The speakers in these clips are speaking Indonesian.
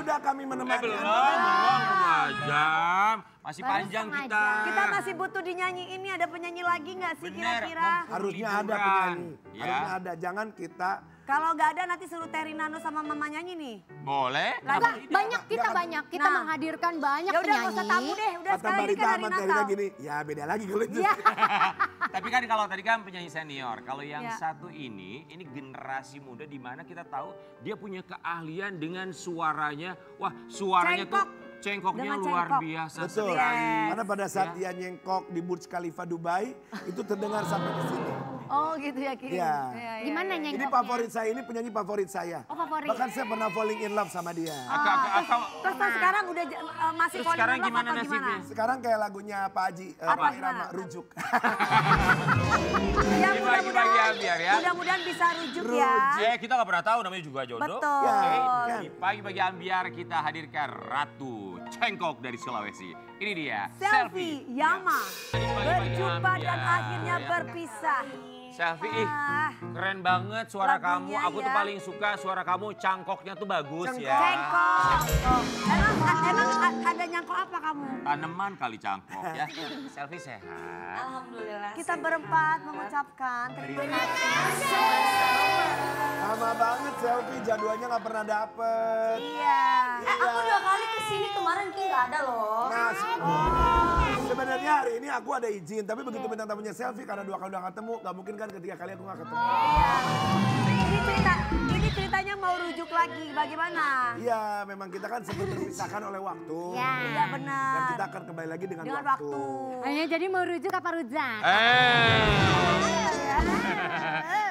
sudah kami menemani Belum, Anda. 2 jam. Masih panjang kita. Kita masih butuh dinyanyiin nih, ada penyanyi lagi nggak sih kira-kira? Harusnya ada penyanyi. Ya. Harusnya ada. Jangan kita... Kalau nggak ada nanti suruh Terry Nano sama Mama nyanyi nih. Boleh. Enggak, banyak kita Enggak. banyak. Kita Nah. menghadirkan banyak Ya udah nggak penyanyi. usah tamu deh, udah Kata sekali ini Barita kan sama hari Terina Natal. gini, ya beda lagi kalau itu. Iya. Tapi kan kalau tadi kan penyanyi senior, kalau yang Ya. satu ini generasi muda di mana kita tahu dia punya keahlian dengan suaranya. Wah, suaranya Cengkok. tuh cengkoknya Dengan luar cengkok. biasa Betul. sekali. Karena pada saat Ya. dia nyengkok di Burj Khalifa Dubai, itu terdengar sampai ke sini. Oh gitu ya Ki. Iya. Gimana Ini nyanyi? favorit saya, ini penyanyi favorit saya. Oh, favorit. Bahkan saya pernah falling in love sama dia. Terus sekarang udah masih Terus falling sekarang in love gimana atau nasibnya? Sekarang kayak lagunya Pak Haji, Apa? Pak Irama, Rujuk. Ya Bagi-bagi ambiar ya. mudah-mudahan bisa rujuk ya. Kita nggak pernah tahu namanya juga jodoh. Betul. Ya, Oke, kan. di pagi-pagi ambiar kita hadirkan Ratu Cengkok dari Sulawesi. Ini dia, Selfie Yama. Pagi-pagi Berjumpa dan ambiar, akhirnya ya. berpisah. Selfie, ih, Ah. keren banget suara kamu. Lagunya Aku tuh ya. paling suka suara kamu, cangkoknya tuh bagus ya. Cengkok. Oh. Emang ada nyangkok apa kamu? Tanaman kali cangkok ya. Selfie sehat. Alhamdulillah. Kita berempat mengucapkan terima kasih. Lama banget selfie, jadwalnya nggak pernah dapet. Iya. Aku 2 kali kesini kemarin Ki nggak ada loh. Nah, sebenarnya hari ini aku ada izin, tapi begitu bintang tamunya selfie karena 2 kali udah ketemu, nggak mungkin kan ketiga kali aku nggak ketemu. Ini ceritanya mau rujuk lagi, bagaimana? Iya, memang kita kan sempat terpisahkan oleh waktu. Ya. Iya benar. Dan kita akan kembali lagi dengan Dengan waktu. waktu. Hanya jadi mau rujuk apa rujak?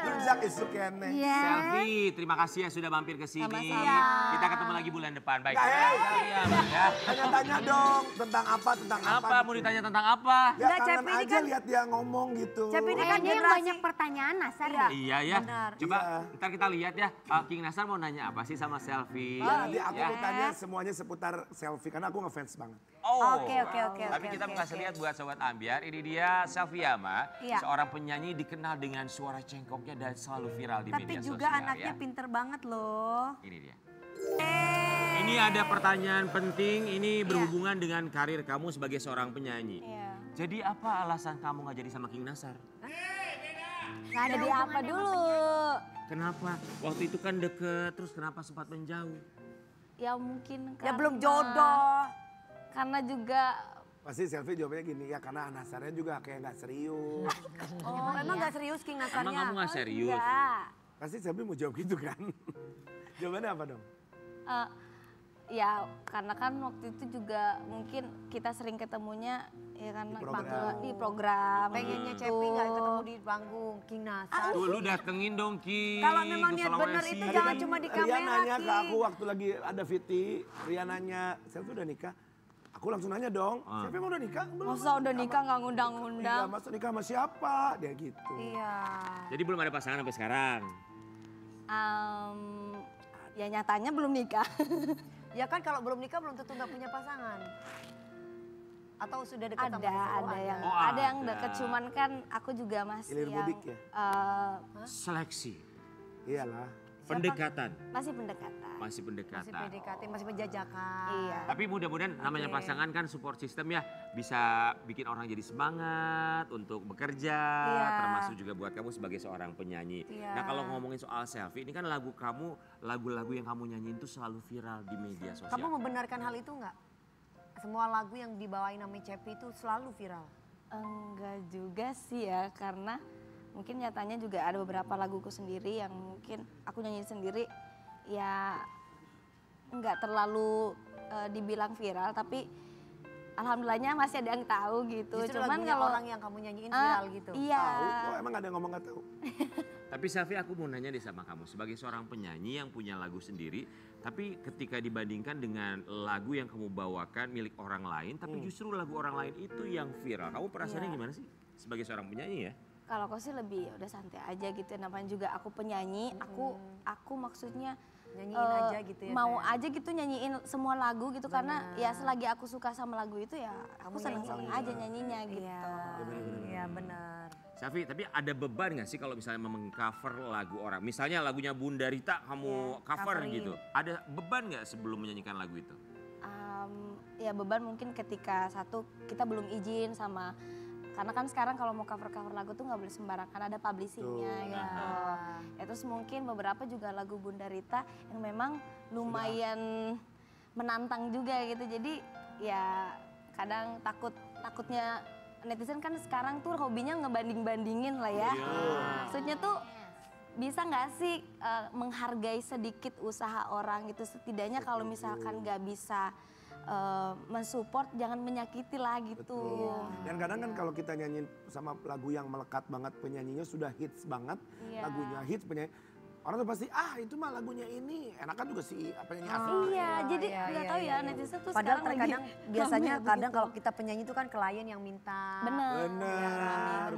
Rujak isu kene. Iya. Selfie, terima kasih ya sudah mampir ke sini. Sama-sama. Kita ketemu lagi bulan depan. Baik. Nggak, hei. Ya. Tanya-tanya dong tentang apa, tentang apa. Apa? Mau ditanya tentang apa? Ya Nggak, kangen Cepi ini aja kan- lihat dia ngomong gitu. Cepi ini kan Kayaknya yang generasi. banyak pertanyaan Nasar Iya. deh. Iya ya. Benar. Coba Iya. ntar kita lihat ya. King Nasar mau nanya apa sih sama Selfie? Ya, nanti aku Ya. mau tanya semuanya seputar selfie karena aku ngefans banget. Oh. Oke. Tapi kita mau kasih lihat buat Sobat Ambiar, ini dia Selfie Yama, Iya. seorang penyanyi dikenal dengan suara cengkoknya dan selalu viral di Tapi media juga sosial anaknya ya. pinter banget loh. Ini dia. Ini ada pertanyaan penting, ini berhubungan dengan karir kamu sebagai seorang penyanyi. Iya. Jadi apa alasan kamu nggak jadi sama King Nasar? Gak ada Jadi hubungannya apa sama dulu? Kenapa? Waktu itu kan deket, terus kenapa sempat menjauh? Ya mungkin Ya belum jodoh. Karena juga Pasti selfie jawabnya gini, ya karena Nasarnya juga kayak nggak serius. Oh, emang gak serius King Nasarnya? Emang kamu nggak serius? Enggak. Pasti selfie mau jawab gitu kan. Jawabannya apa dong? ya karena kan waktu itu juga mungkin kita sering ketemunya ya karena Di program. di program. Pengennya gitu. Cepi gak ketemu di panggung King Nasar. Tuh lu datengin dong Ki. Kalau memang ke niat bener Sulawesi. itu Tadi jangan kan cuma di Ria kamera, nanya Ki. ke aku waktu lagi ada Viti, Ria nanya, selfie udah nikah? Aku langsung nanya dong, selfie emang udah nikah? Belum. Masa udah nikah nggak Iya, ngundang-ngundang? masa nikah sama siapa? Dia gitu. Iya. Jadi belum ada pasangan sampai sekarang? Ya nyatanya belum nikah. Ya kan kalau belum nikah belum tentu gak punya pasangan. Atau sudah dekat sama ada seseorang? yang Oh, ada yang ada. deket cuman kan aku juga masih Hilir yang mudik ya? Seleksi, Iyalah. pendekatan, masih pendekatan. masih pendekatan. Masih PDKT, masih penjajakan. Iya. Tapi mudah-mudahan namanya Oke. pasangan kan support system ya bisa bikin orang jadi semangat untuk bekerja, Iya. termasuk juga buat kamu sebagai seorang penyanyi. Iya. Nah kalau ngomongin soal selfie, ini kan lagu kamu, lagu-lagu yang kamu nyanyiin tuh selalu viral di media sosial. Kamu membenarkan hal itu nggak? Semua lagu yang dibawain namanya Cepi itu selalu viral. Enggak juga sih ya karena mungkin nyatanya juga ada beberapa laguku sendiri yang mungkin aku nyanyi sendiri ya enggak terlalu dibilang viral tapi alhamdulillahnya masih ada yang tahu gitu. Justru Cuman lagunya kalau orang yang kamu nyanyiin viral gitu. Iya. Tahu? Oh, emang ada yang ngomong nggak tahu? Tapi Selfie aku mau nanya deh sama kamu sebagai seorang penyanyi yang punya lagu sendiri, tapi ketika dibandingkan dengan lagu yang kamu bawakan milik orang lain, tapi justru lagu orang lain itu yang viral. Kamu perasaannya Iya. gimana sih sebagai seorang penyanyi ya? Kalau aku sih lebih udah santai aja gitu namanya juga aku penyanyi, aku maksudnya Nyanyiin aja gitu ya. mau sayang. aja gitu nyanyiin semua lagu gitu karena ya selagi aku suka sama lagu itu ya aku Kamu seneng-seneng nyanyiin. aja nyanyinya gitu. Iya, iya benar. Selfie, tapi ada beban gak sih kalau misalnya meng-cover lagu orang? Misalnya lagunya Bunda Rita kamu cover coverin. gitu. Ada beban gak sebelum menyanyikan lagu itu? Ya beban mungkin ketika satu kita belum izin sama, karena kan sekarang kalau mau cover-cover lagu tuh nggak boleh sembarangan, ada publishingnya gitu. Ya, terus mungkin beberapa juga lagu Bunda Rita yang memang lumayan menantang juga gitu. Jadi ya kadang takutnya netizen kan sekarang tuh hobinya ngebanding-bandingin lah ya. Maksudnya tuh bisa nggak sih menghargai sedikit usaha orang gitu, setidaknya kalau misalkan nggak bisa mensupport jangan menyakiti lah gitu. Dan kadang kan kalau kita nyanyiin sama lagu yang melekat banget, penyanyinya sudah hits banget, lagunya hits penyanyi, orang tuh pasti itu mah lagunya ini, enakan juga si penyanyi asli. Iya, jadi nggak tahu ya netizen tuh Padahal sekarang terkadang lagi biasanya rame kadang begitu. kalau kita penyanyi itu kan klien yang minta. Benar.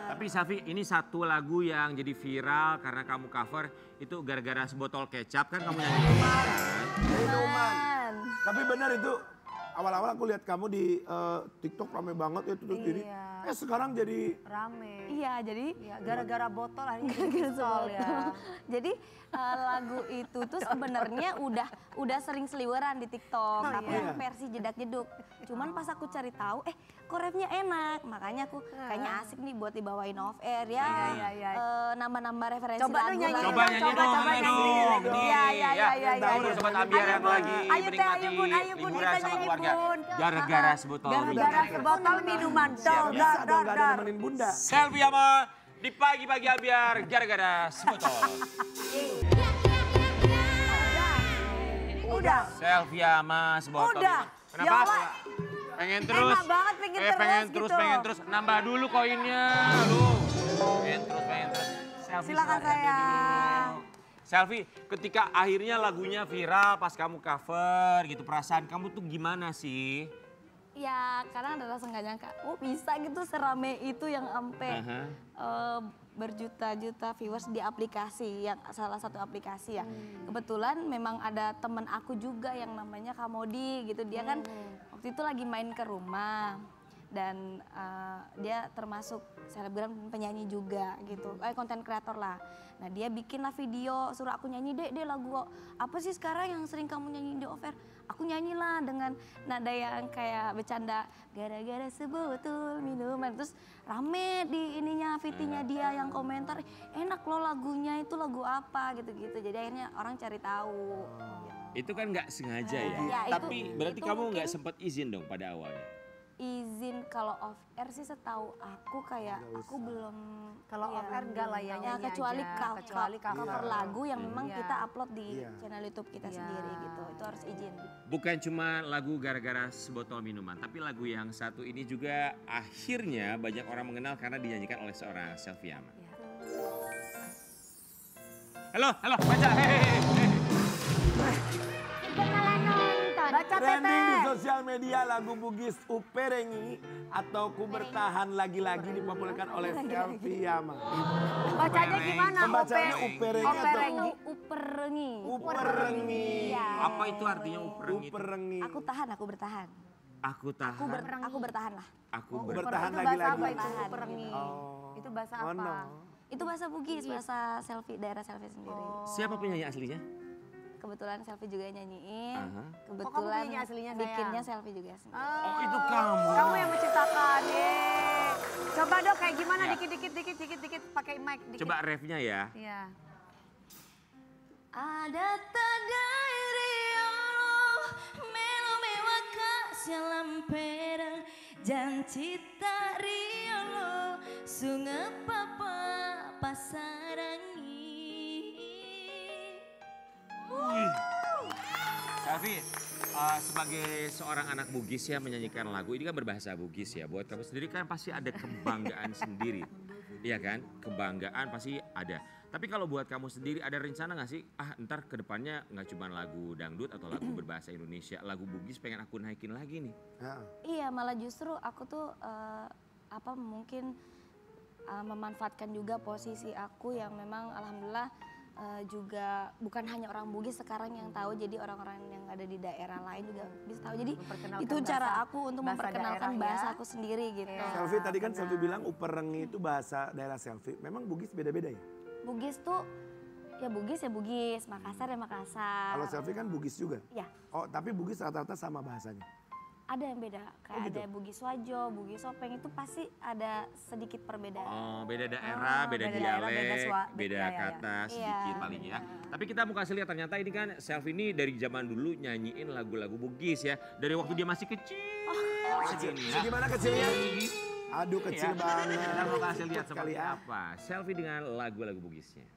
Tapi Safi, ini satu lagu yang jadi viral karena kamu cover itu gara-gara sebotol kecap kan kamu nyanyi. Minuman. Tapi benar itu, awal-awal aku lihat kamu di TikTok rame banget ya tutup diri. Sekarang jadi Rame. Iya, jadi Ya, gara-gara botol akhirnya jadi pistol ya. Jadi lagu itu tuh sebenarnya udah sering seliweran di TikTok, tapi yang versi jedak-jeduk. Cuman pas aku cari tahu, kok rapnya enak, makanya aku kayaknya asik nih buat dibawain off air ya. Nambah-nambah referensi Coba lagu dong nyanyi lah. Coba nyanyi dong, coba nyanyi nyanyi. dong. Iya. Tahu sobat Ambiar yang lagi Ayo teh, menikmati ayo Bun, liburan kita sama nyanyi keluarga. Bun. Gara-gara sebotol Gara-gara minuman. sebotol minuman. bisa dong gak ada nemenin Bunda. Selfie sama di pagi-pagi Ambiar gara-gara sebotol. Udah. Selfie sama sebotol. Udah. Kenapa? Ya Allah. Pengen terus. Enak banget, pengen terus gitu. pengen terus. Nambah dulu koinnya. Lu. Pengen terus. Selfie Silakan sama Selfie sayang. dulu. Selfie, ketika akhirnya lagunya viral pas kamu cover gitu, perasaan kamu tuh gimana sih? Ya karena ada rasa nggak nyangka, bisa gitu serame itu yang sampai berjuta-juta viewers di aplikasi, yang salah satu aplikasi ya. Kebetulan memang ada temen aku juga yang namanya Kamodi gitu, dia kan waktu itu lagi main ke rumah dan dia termasuk selebgram penyanyi juga gitu, konten kreator lah. Nah dia bikinlah video, suruh aku nyanyi, dek lagu apa sih sekarang yang sering kamu nyanyi di offer? Aku nyanyilah dengan nada yang kayak bercanda, gara-gara sebotol minuman. Terus rame di ininya, VT-nya dia yang komentar, enak loh lagunya, itu lagu apa gitu-gitu. Jadi akhirnya orang cari tahu. Itu kan nggak sengaja ya, Ya, tapi itu- berarti itu kamu mungkin- nggak sempat izin dong pada awalnya? Izin kalau off air sih setahu aku kayak aku belum. Kalau ya, off air enggak lah ya, ya nyanyi kecuali aja. Kecuali cover lagu yang memang Iya. kita upload di Iya. channel YouTube kita sendiri gitu. Itu harus izin. Bukan cuma lagu gara-gara sebotol minuman, tapi lagu yang satu ini juga akhirnya banyak orang mengenal karena dinyanyikan oleh seorang Selfie Ama. Halo, baca. Ikut malah nonton. Baca Trending di teteh. sosial media lagu Bugis Uperengi atau Ku Bertahan Lagi-Lagi dipopulerkan oleh Selfie Yama. Bacanya gimana? Pembacanya Uperengi atau Uperengi. Uperengi. Uperengi. Apa itu artinya upereng itu? Uperengi. Aku tahan, aku bertahan. Aku tahan, Aku bertahan lah. aku bertahan Itu bahasa apa lagi-lagi. itu? Bertahan. Uperengi. Itu bahasa Oh, apa? no. Itu bahasa Bugis, bahasa selfie, daerah selfie sendiri. Siapa penyanyi aslinya? Kebetulan selfie juga nyanyiin. Aha. Kebetulan penyanyi aslinya, sayang? bikinnya selfie juga sendiri. Oh, itu kamu. Kamu yang menciptakan. Yeay. Coba dong kayak gimana dikit-dikit pakai mic dikit. Coba refnya ya. Iya. Ada tadairi Allah melo mewaka sialam perang janji tariolo sungai papa pasarangi. Selfie, sebagai seorang anak Bugis ya menyanyikan lagu ini kan berbahasa Bugis ya. Buat kamu sendiri kan pasti ada kebanggaan sendiri. Iya kan? Kebanggaan pasti ada. Tapi kalau buat kamu sendiri ada rencana gak sih? Ntar ke depannya gak cuma lagu dangdut atau lagu berbahasa Indonesia. Lagu Bugis pengen aku naikin lagi nih. Iya, malah justru aku tuh mungkin memanfaatkan juga posisi aku yang memang alhamdulillah juga bukan hanya orang Bugis sekarang yang tahu, jadi orang-orang yang ada di daerah lain juga bisa tahu. Jadi Memperkenalkan itu cara bahasa- aku untuk bahasa memperkenalkan daerah ya. bahasa aku sendiri gitu. Selfie tadi kan Selfie bilang Uperengi itu bahasa daerah Selfie. Memang Bugis beda-beda ya? Bugis tuh ya Bugis, Makassar ya Makassar. Kalau Selfie kan Bugis juga? Ya, Oh tapi Bugis rata-rata sama bahasanya? ada yang beda. Kayak gitu? ada Bugis Wajo, Bugis Sopeng, itu pasti ada sedikit perbedaan. Oh, beda daerah, beda beda daerah, dialek, beda beda ya, ya. kata sedikit Iya, paling ya. Tapi kita mau kasih lihat ternyata ini kan Selfie ini dari zaman dulu nyanyiin lagu-lagu Bugis ya. Dari waktu dia masih kecil. Segini ya. Gimana kecilnya? Aduh kecil Ya. banget. Kita mau kasih lihat Cepet kali seperti ya. apa. Selfie dengan lagu-lagu Bugisnya.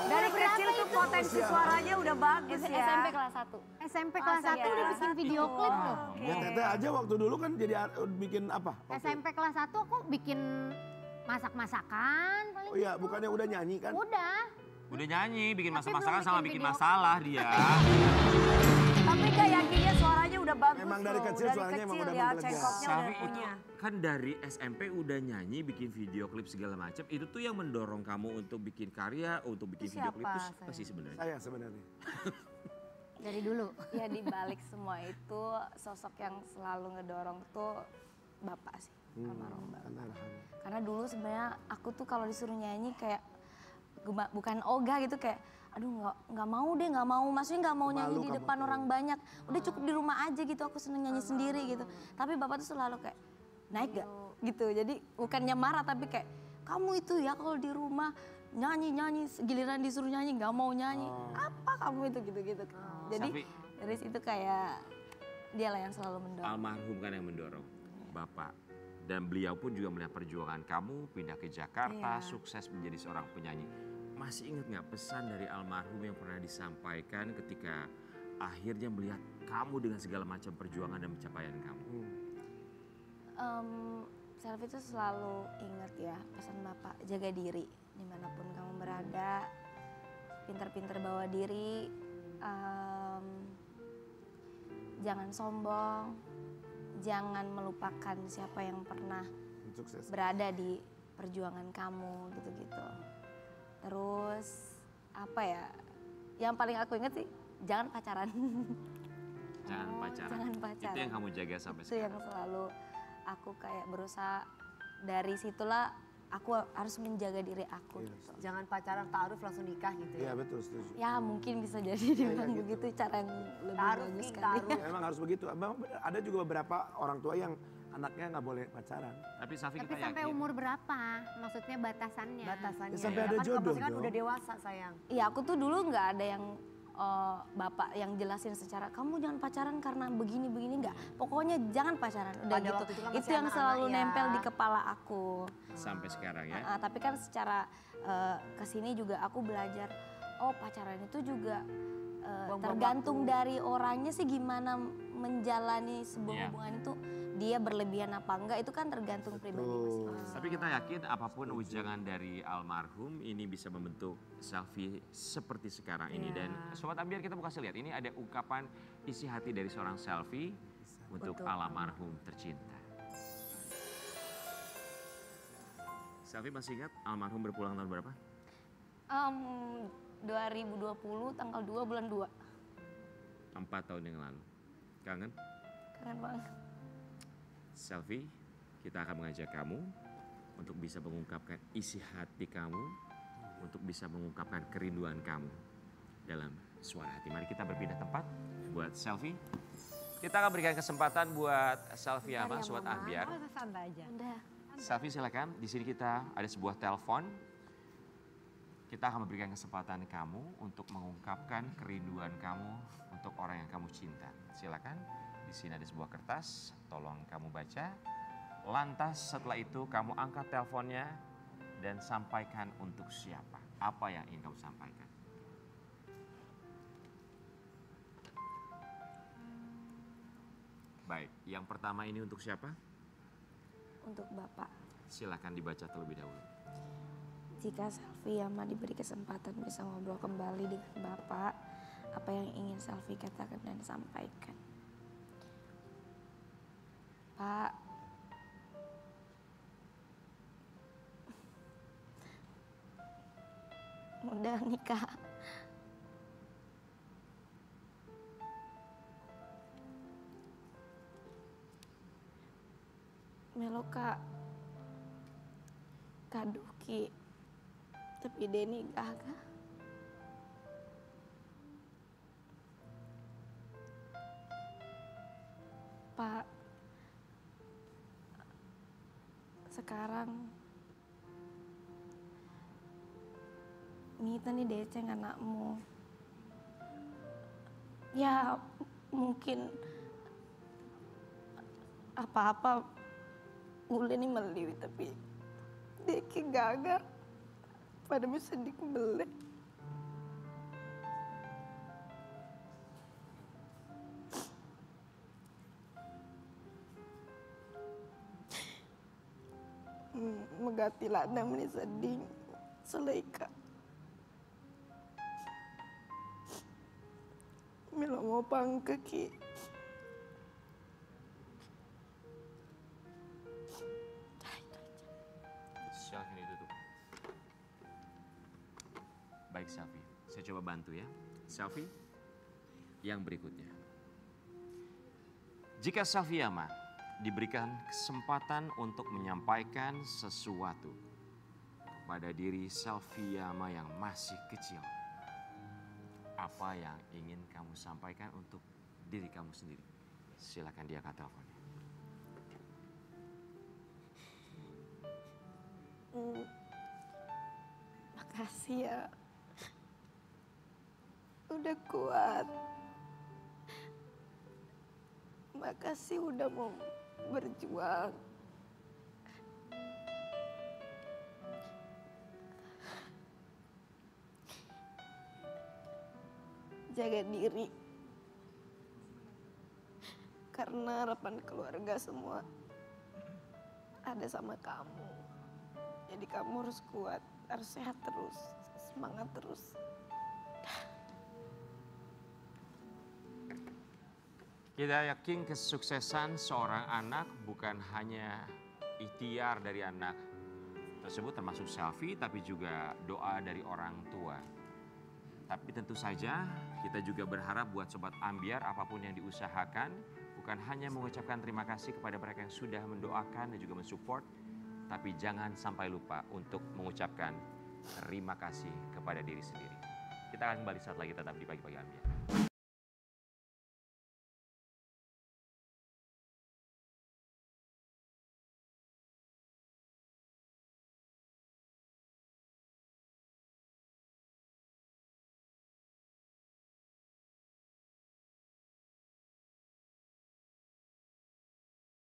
Dari kecil tuh potensi suaranya udah bagus ya. SMP kelas 1. SMP kelas 1 udah bikin video klip loh. Ya Teteh aja waktu dulu kan jadi bikin apa? SMP kelas 1 aku bikin masak-masakan paling. Oh iya bukannya udah nyanyi kan? Udah. Udah nyanyi, bikin Tapi masak-masakan belum sama bikin bikin video masalah dia. Tapi gak yakinnya suaranya udah bagus Memang dari loh. kecil suaranya emang udah ya, menggelegar. cengkoknya udah Selfie itu punya. kan dari SMP udah nyanyi, bikin video klip segala macam. Itu tuh yang mendorong kamu untuk bikin karya, untuk bikin Itu video klip siapa, itu apa sayang? sih sebenarnya? Saya sebenarnya. Dari dulu. Ya di balik semua itu sosok yang selalu ngedorong tuh bapak sih, almarhum bapak. Almarhum. Karena dulu sebenarnya aku tuh kalau disuruh nyanyi kayak bukan ogah gitu, kayak aduh nggak mau deh, nggak mau, maksudnya nggak mau nyanyi Malu di kamu depan tuh. orang banyak, udah cukup di rumah aja gitu, aku seneng nyanyi sendiri gitu. Tapi bapak tuh selalu kayak naik gak gitu, jadi bukannya marah tapi kayak kamu itu ya kalau di rumah nyanyi giliran disuruh nyanyi nggak mau nyanyi, apa kamu itu gitu. Jadi Selfie. dari situ kayak dialah yang selalu mendorong. Almarhum kan yang mendorong bapak. Dan beliau pun juga melihat perjuangan kamu pindah ke Jakarta, Iya. sukses menjadi seorang penyanyi. Masih ingat nggak pesan dari almarhum yang pernah disampaikan ketika akhirnya melihat kamu dengan segala macam perjuangan dan pencapaian kamu? Selfie itu selalu ingat ya pesan bapak, jaga diri dimanapun kamu berada, pinter-pinter bawa diri, jangan sombong, jangan melupakan siapa yang pernah Sukses. berada di perjuangan kamu gitu-gitu. Terus apa ya, yang paling aku ingat sih jangan pacaran. Jangan pacaran. Jangan pacaran. Itu yang kamu jaga sampai Itu yang sekarang. selalu aku kayak berusaha, dari situlah aku harus menjaga diri aku Yes. gitu. Jangan pacaran ta'aruf langsung nikah gitu Iya ya. betul setuju. Ya mungkin bisa jadi dibilang gitu. begitu, cara yang lebih Ta'aruf bagus nih, kali. ta'aruf. Ya, emang harus begitu. Ada juga beberapa orang tua yang anaknya nggak boleh pacaran. Tapi Safi Tapi kita sampai yakin. umur berapa? Maksudnya batasannya. Batasannya. Ya, sampai ada kan jodoh pasti kan dong. udah dewasa sayang. Iya, aku tuh dulu nggak ada yang bapak yang jelasin secara kamu jangan pacaran karena begini nggak. Pokoknya jangan pacaran, udah Pada gitu. waktu itu kan Itu masih yang selalu anak-anak ya. nempel di kepala aku. Sampai sekarang ya. Tapi kan secara kesini juga aku belajar, oh pacaran itu juga Buang-buang tergantung waktu. dari orangnya sih gimana menjalani sebuah Iya. hubungan itu, dia berlebihan apa enggak itu kan tergantung pribadi masing-masing. Tapi kita yakin apapun ujangan dari almarhum ini bisa membentuk Selfie seperti sekarang ini. Iya. Dan Sobat Ambiar kita mau kasih lihat, ini ada ungkapan isi hati dari seorang Selfie untuk almarhum tercinta. Selfie masih ingat almarhum berpulang tahun berapa? 2020 tanggal 2 bulan 2. 4 tahun yang lalu. Kangen? Keren banget. Selfie, kita akan mengajak kamu untuk bisa mengungkapkan isi hati kamu, untuk bisa mengungkapkan kerinduan kamu dalam suara hati. Mari kita berpindah tempat buat Selfie. Kita akan berikan kesempatan buat Selfie sama Sobat Ambiar. Santai aja. Udah. Selfie silakan. Di sini kita ada sebuah telepon. Kita akan memberikan kesempatan kamu untuk mengungkapkan kerinduan kamu untuk orang yang kamu cinta. Silakan. Di sini ada sebuah kertas, tolong kamu baca. Lantas setelah itu kamu angkat teleponnya dan sampaikan untuk siapa. Apa yang ingin kamu sampaikan. Baik, yang pertama ini untuk siapa? Untuk Bapak. Silakan dibaca terlebih dahulu. Jika Selfie Yama diberi kesempatan bisa ngobrol kembali dengan Bapak, apa yang ingin Selfie katakan dan sampaikan? Pak, udah nikah. Melo Kak Duki, tapi Denny gagah. Pak, sekarang Mita nih deceng anakmu. Ya mungkin apa-apa Ule nih meliwi, tapi Deki gagah pada bisa dikembali. Megati ladam ni sedih seleika. Milo mau pangkeki. Silahkan ditutup. Baik Safi, saya coba bantu ya. Safi, yang berikutnya. Jika Safiyama diberikan kesempatan untuk menyampaikan sesuatu kepada diri Safiyama yang masih kecil, apa yang ingin kamu sampaikan untuk diri kamu sendiri? Silakan diangkat teleponnya. Makasih ya. Udah kuat. Makasih udah mau berjuang. Jaga diri. Karena harapan keluarga semua ada sama kamu. Jadi kamu harus kuat, harus sehat terus, semangat terus. Kita yakin kesuksesan seorang anak bukan hanya ikhtiar dari anak tersebut termasuk Safi, tapi juga doa dari orang tua. Tapi tentu saja kita juga berharap buat Sobat Ambyar apapun yang diusahakan bukan hanya mengucapkan terima kasih kepada mereka yang sudah mendoakan dan juga mensupport, tapi jangan sampai lupa untuk mengucapkan terima kasih kepada diri sendiri. Kita akan kembali saat lagi tetap di Pagi-Pagi Ambyar.